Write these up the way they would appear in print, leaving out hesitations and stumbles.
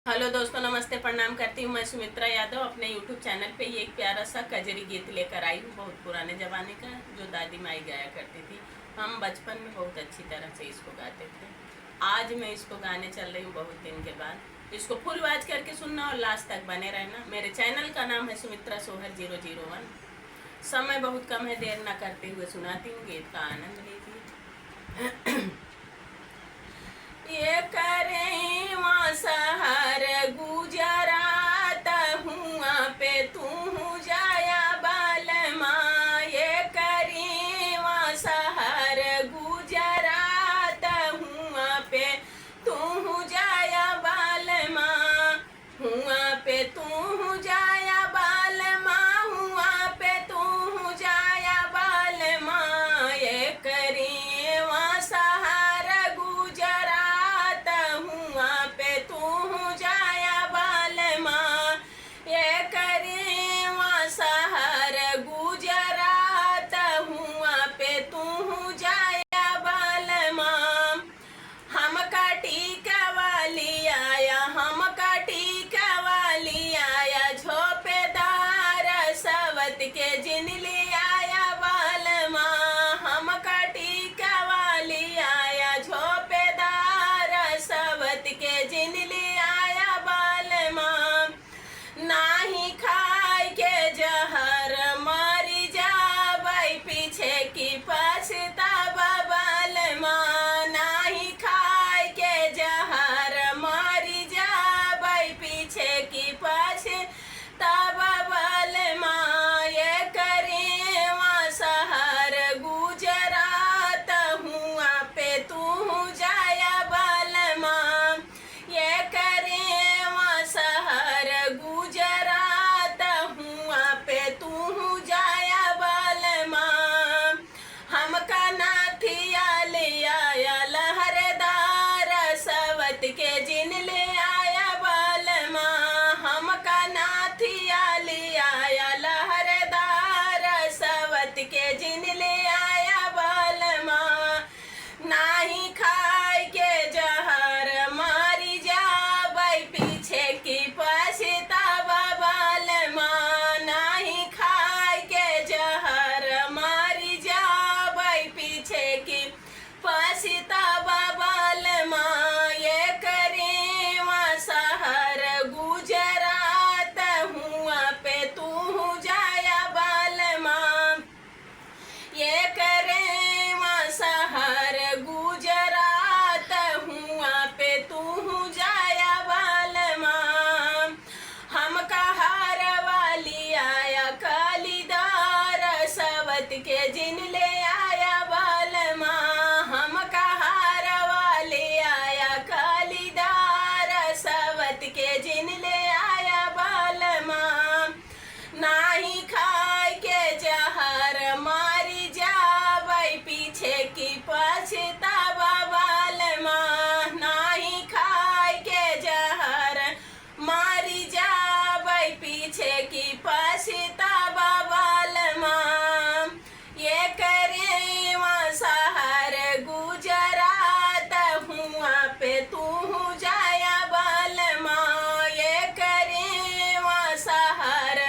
Hello दोस्तों, नमस्ते, प्रणाम करती हूँ। मैं सुमित्रा यादव अपने यूट्यूब चैनल पे ये एक प्यारा सा कजरी गीत लेकर आई हूँ, बहुत पुराने ज़माने का, जो दादी माई गाया करती थी। हम बचपन में बहुत अच्छी तरह से इसको गाते थे। आज मैं इसको गाने चल रही हूँ बहुत दिन के बाद। इसको फुल आवाज करके सुनना और लास्ट तक बने रहना। मेरे चैनल का नाम है सुमित्रा सोहर 001। समय बहुत कम है, देर न करते हुए सुनाती हूँ, गीत का आनंद लीजिए। ये करे वहाँ शहर गुजरात हुआ पे तू जाया बालमा। ये करी वहाँ शहर गुजरात हुआ पे तू जाया बालमा। हुआ पे तू जाया बालमा, हुआ पे तू जाया बालमा। ये करी वहाँ शहर गुजरात हुआ पे तू जाया बालमा। ये करी वहाँ शहर गुजरात हुआ पे तू जाया बालमा। हम टीका वाली आया, हम टीका वाली आया, झोपेदार सवत के जिन ले आया बालमा। हम टीका वाली आया, झोपेदार सवत के जिन ले आया बालमा। नाही खाए के जहर मरी जाबई, पीछे की पछतावा बालमा। नाही खाए के जहर मरी जाबई, पीछे की पछतावा बालमा। ये करे वहाँ शहर गुजरात हुआ पे तू जाया बालमा। ये करे वहाँ शहर गुजरात हुआ पे तू जाया बालमा। हमका नाथिया ले आया, लहरदार सवत के जिन ले आया बालमा। हमका नाथिया ले आया, लहरदार सवत के जिन ले आया बालमा। नाही खाए के जहर मारी जाबई, पीछे की पछतावा बालमा। नाही खाए के जहर मारी जाबई, पीछे की पछतावा बालमा। ये करे वहाँ शहर गुजरात हुआ पे तू जाया बालमा। ये करे वहाँ शहर गुजरात हुआ पे तू जाया बालमा। हम हार वाली आया, कालीदार सवत के जिन ले आया बालमा। हम हार वाली आया, कालीदार सवत के जिन ले आया बालमा। नाही खाए के जहर मारी जाबई, पीछे की पछतावा बालमा। नाही खाए के जहर मारी जाबई, पीछे की पछतावा बालमा। ये करे वहाँ शहर गुजरात हुआ पे तू जाया बालमा। ये करे वहाँ शहर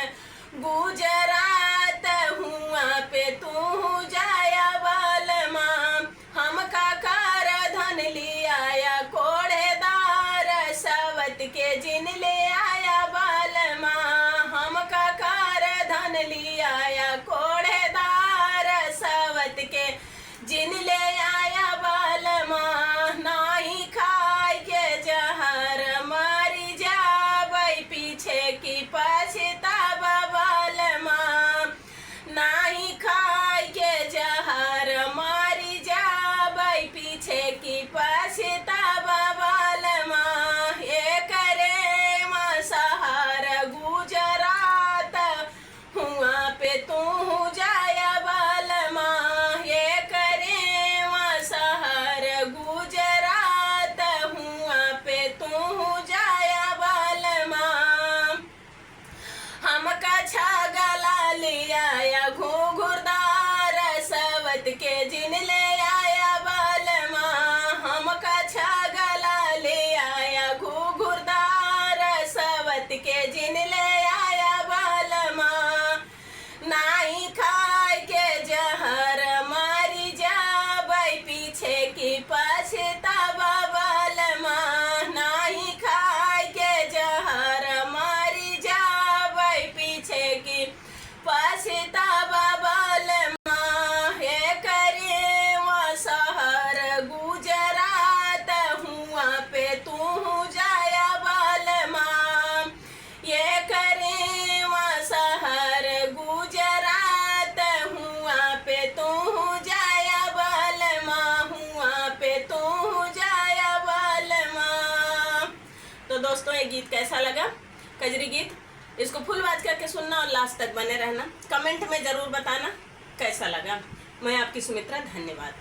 गुजरात हुआ पे तू जाया बालमा। हम कार धन ले आया, कोड़ेदार सवत के जिन ले आया बालमा। हम कार धन ले आया, कोड़ेदार सवत के जिन ले आया बालमा। नाही खाए के जहर मारी जाबई, पीछे की पछतावा बालमा। नाही खाए के जहर मारी जाबई, पीछे की पछतावा बालमा। ये करे वहाँ दोस्तों ये गीत कैसा लगा, कजरी गीत, इसको फुल आवाज करके सुनना और लास्ट तक बने रहना। कमेंट में ज़रूर बताना कैसा लगा। मैं आपकी सुमित्रा, धन्यवाद।